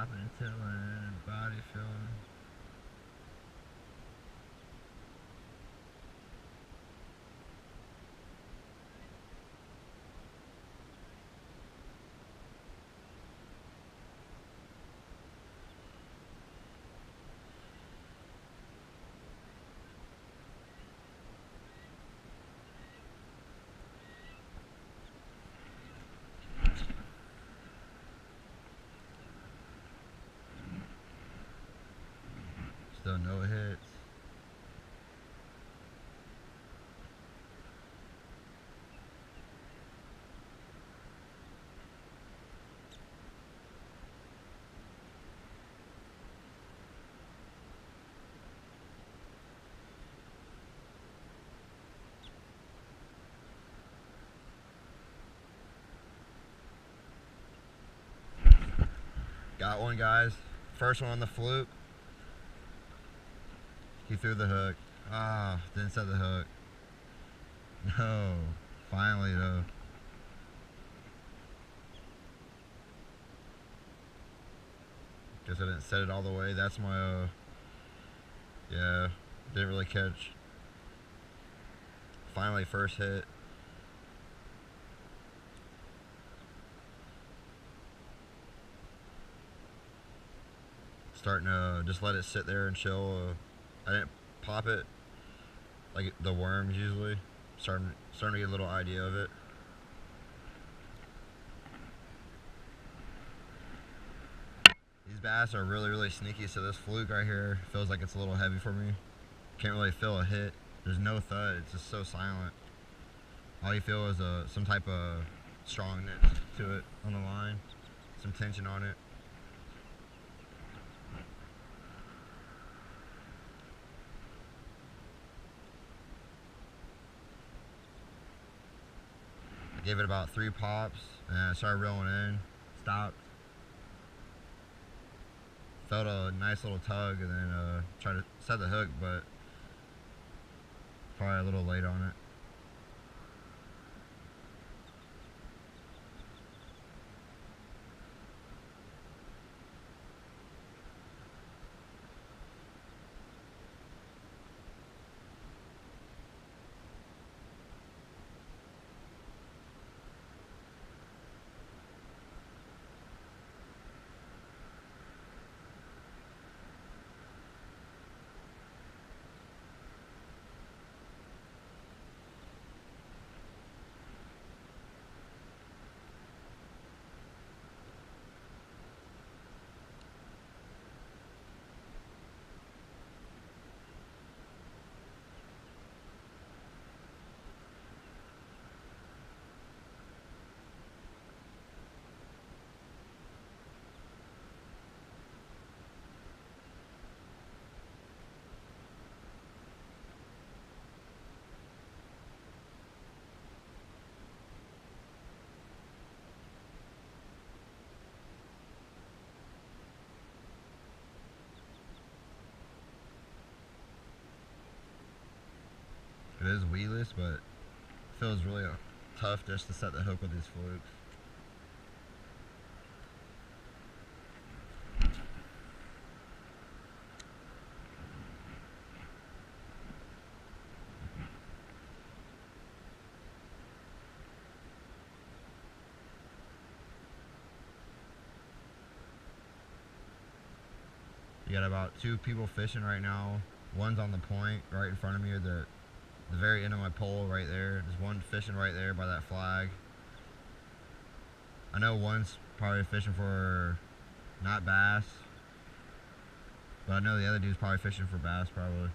popping and tilling, body feeling. Still no hits. Got one, guys. First one on the fluke. He threw the hook. Ah, didn't set the hook. No. Finally, though. Guess I didn't set it all the way. That's my, yeah, didn't really catch. Finally, first hit. Starting to just let it sit there and chill. I didn't pop it like the worms usually. Starting to get a little idea of it. These bass are really sneaky, so this fluke right here feels like it's a little heavy for me. Can't really feel a hit. There's no thud. It's just so silent. All you feel is some type of strongness to it on the line, some tension on it. Gave it about 3 pops and I started reeling in, stopped. Felt a nice little tug and then tried to set the hook, but probably a little late on it. It is weedless, but it feels really tough just to set the hook with these flukes. You got about 2 people fishing right now. One's on the point right in front of me, or the very end of my pole right there. There's one fishing right there by that flag. I know one's probably fishing for not bass, but I know the other dude's probably fishing for bass probably.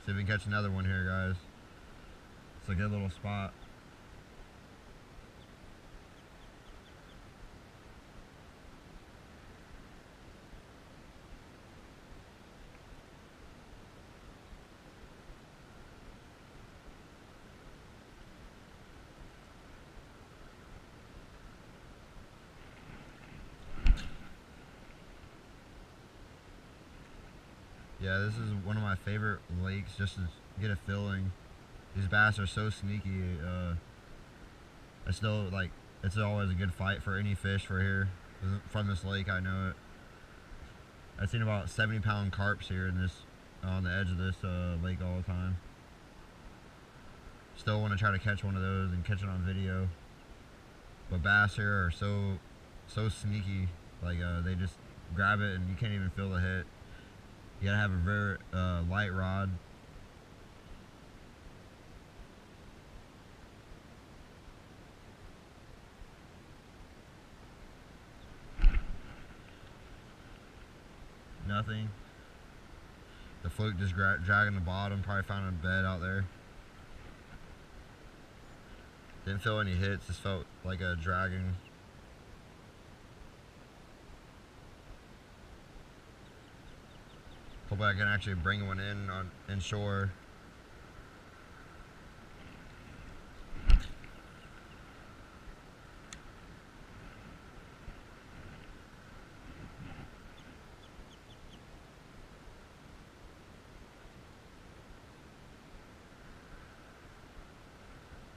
See if we can catch another one here, guys. It's a good little spot. Yeah, this is one of my favorite lakes just to get a feeling. These bass are so sneaky. I still like It's always a good fight for any fish for here. From this lake, I know it. I've seen about 70-pound carps here in this, on the edge of this lake all the time. Still want to try to catch one of those and catch it on video. But bass here are so sneaky. Like they just grab it and you can't even feel the hit. You gotta have a very light rod. Nothing. The fluke just dragging the bottom. Probably found a bed out there. Didn't feel any hits. Just felt like a dragging. Hope I can actually bring one in on inshore.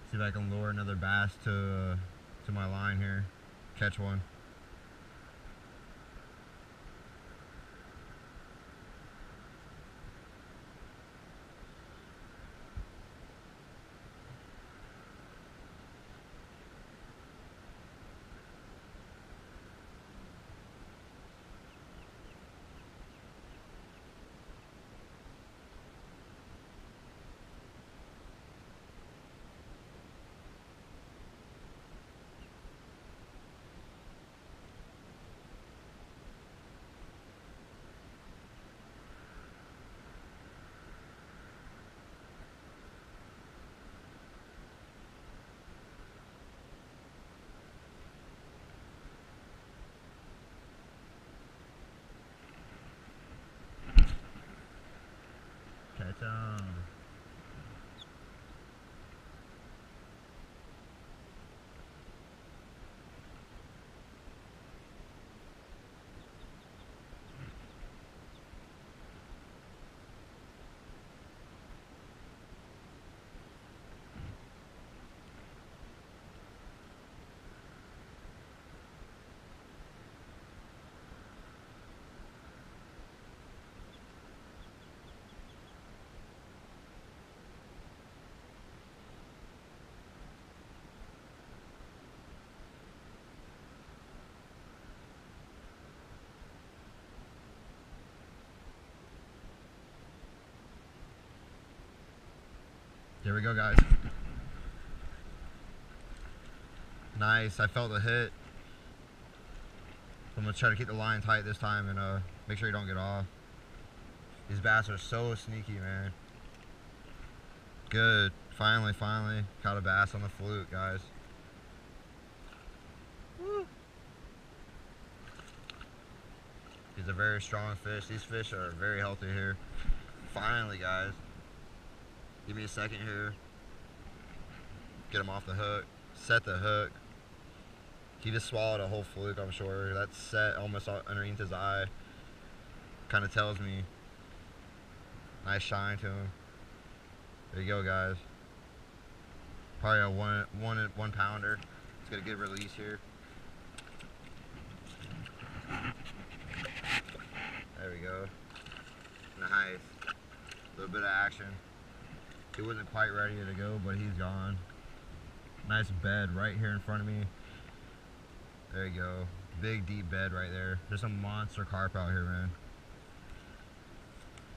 See if I can lure another bass to my line here. Catch one. Catch 'em. There we go, guys. Nice. I felt the hit. I'm gonna try to keep the line tight this time and make sure you don't get off. These bass are so sneaky, man. Good. Finally caught a bass on the fluke, guys. Woo. He's a very strong fish. These fish are very healthy here. Finally, guys. Give me a second here. Get him off the hook. Set the hook. He just swallowed a whole fluke, I'm sure. That's set almost underneath his eye. Kind of tells me. Nice shine to him. There you go, guys. Probably a one pounder. Let's get a good release here. There we go. Nice. A little bit of action. He wasn't quite ready to go, but he's gone. Nice bed right here in front of me. There you go. Big deep bed right there. There's some monster carp out here, man.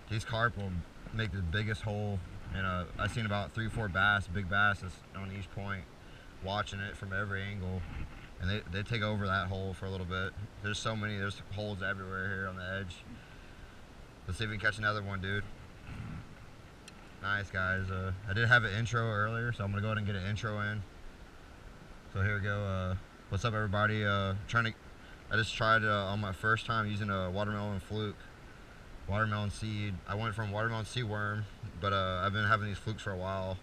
These carp will make the biggest hole. And I've seen about 3-4 bass, big bass on each point, watching it from every angle. And they take over that hole for a little bit. There's so many, there's holes everywhere here on the edge. Let's see if we can catch another one, dude. Nice, guys. I did have an intro earlier, so I'm gonna go ahead and get an intro in. So here we go. What's up, everybody? I just tried on my first time using a watermelon fluke, watermelon seed. I went from watermelon sea worm, but I've been having these flukes for a while.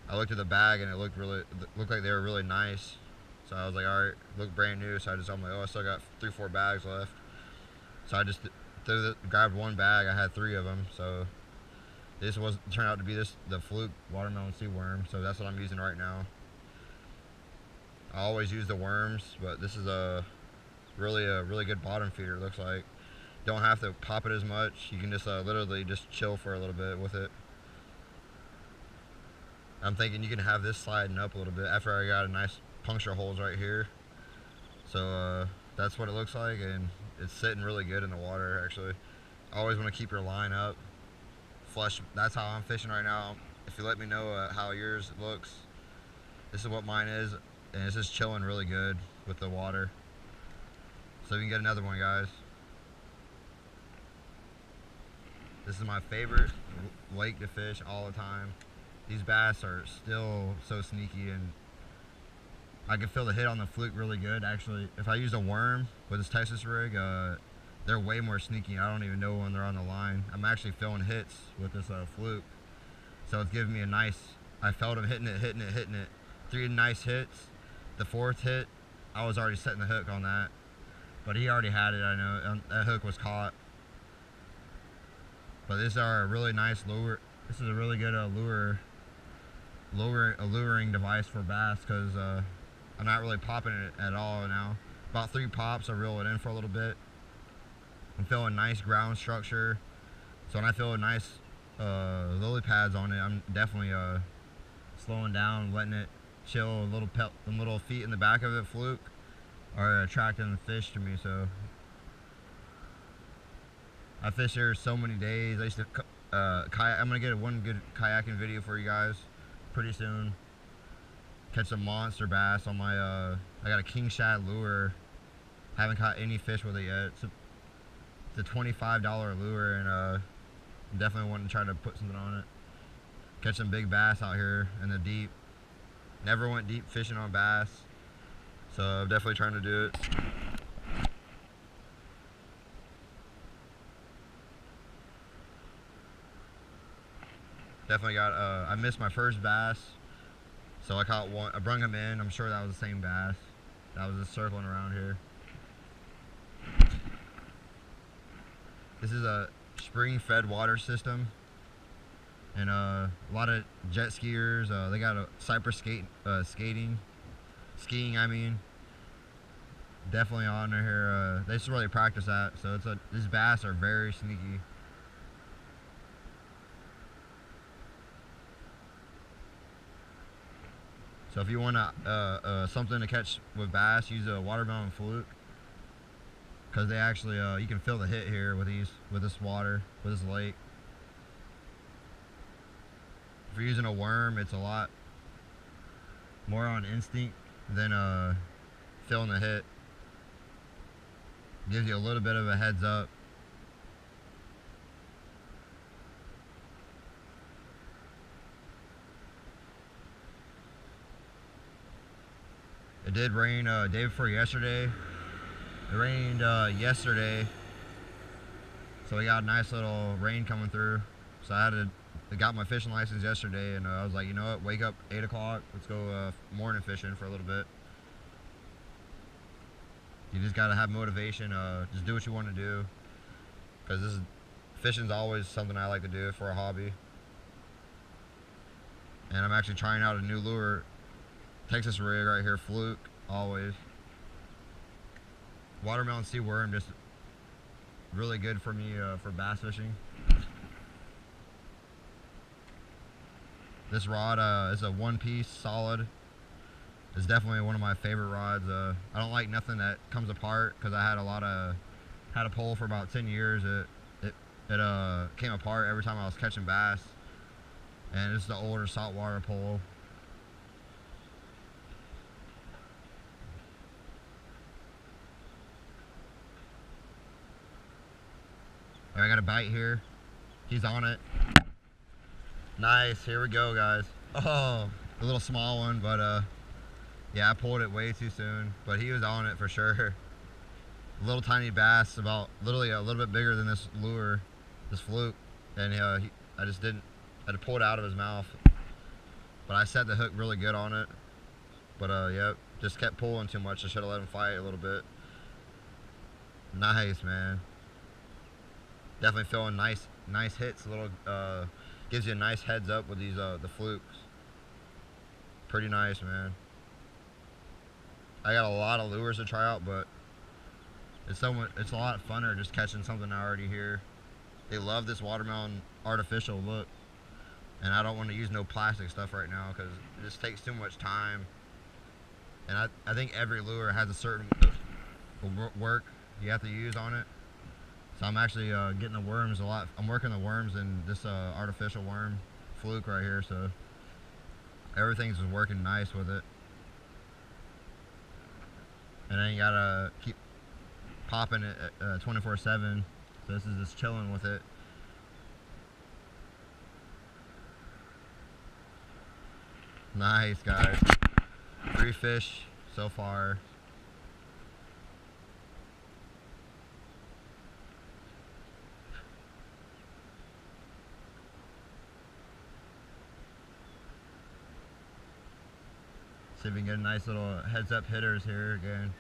I looked at the bag and it looked like they were really nice. So I was like, all right, look brand new. So I'm like, oh, I still got 3-4 bags left. So I just grabbed one bag. I had 3 of them. So this turned out to be the fluke watermelon sea worm. So that's what I'm using right now. I always use the worms, but this is a really good bottom feeder. Looks like don't have to pop it as much. You can just literally just chill for a little bit with it. I'm thinking you can have this sliding up a little bit after I got a nice puncture holes right here. So that's what it looks like, and it's sitting really good in the water actually. Always want to keep your line up, flush. That's how I'm fishing right now. If you let me know how yours looks, this is what mine is, and it's just chilling really good with the water. So we can get another one, guys. This is my favorite lake to fish all the time. These bass are still so sneaky, and I can feel the hit on the fluke really good. Actually, if I use a worm with this Texas rig, they're way more sneaky. I don't even know when they're on the line. I'm actually feeling hits with this fluke. So it's giving me a nice, I felt him hitting it. 3 nice hits. The 4th hit, I was already setting the hook on that. But he already had it, I know. That hook was caught. But these are a really nice lure. This is a really good alluring device for bass, because I'm not really popping it at all now. About 3 pops, I reel it in for a little bit. I'm feeling nice ground structure. So when I feel a nice lily pads on it, I'm definitely slowing down, letting it chill. The little feet in the back of it, fluke, are attracting the fish to me. So I fished here so many days. I used to kayak. I'm gonna get one good kayaking video for you guys pretty soon. Catch some monster bass on my I got a king shad lure. Haven't caught any fish with it yet. It's a $25 lure, and I'm definitely wanting to try to put something on it. Catch some big bass out here in the deep. Never went deep fishing on bass, so I'm definitely trying to do it. Definitely got, I missed my first bass, so I caught one. I brung him in. I'm sure that was the same bass that was just circling around here. This is a spring-fed water system, and a lot of jet skiers. They got a cypress skiing. I mean, definitely on here. They just really practice that. So these bass are very sneaky. So if you want something to catch with bass, use a watermelon fluke, because they actually you can feel the hit here with this water, with this lake. If you're using a worm, it's a lot more on instinct than feeling the hit. Gives you a little bit of a heads up. It did rain day before yesterday. It rained yesterday, so we got a nice little rain coming through. So I got my fishing license yesterday, and I was like, you know what, wake up 8 o'clock, let's go morning fishing for a little bit. You just gotta have motivation, just do what you want to do, because fishing's always something I like to do for a hobby. And I'm actually trying out a new lure, Texas rig right here, fluke, always. Watermelon sea worm, just really good for me for bass fishing. This rod is a 1-piece solid. It's definitely one of my favorite rods. I don't like nothing that comes apart, because I had a pole for about 10 years. It came apart every time I was catching bass, and it's the older saltwater pole. I got a bite here. He's on it. Nice, here we go, guys. Oh, a little small one, but yeah, I pulled it way too soon, but he was on it for sure. A little tiny bass, about literally a little bit bigger than this lure, this fluke, and I just didn't, I had to pull it out of his mouth. But I set the hook really good on it. But yeah, just kept pulling too much. I should have let him fight a little bit. Nice, man. Definitely feeling nice hits. A little gives you a nice heads up with these the flukes. Pretty nice, man. I got a lot of lures to try out, but it's a lot funner just catching something I already hear. They love this watermelon artificial look, and I don't want to use no plastic stuff right now because it just takes too much time. And I think every lure has a certain work you have to use on it. So I'm actually getting the worms a lot. I'm working the worms in this artificial worm fluke right here, so everything's just working nice with it. And then you gotta keep popping it 24/7. So this is just chilling with it. Nice, guys. 3 fish so far. See if we can get a nice little heads up hitters here again.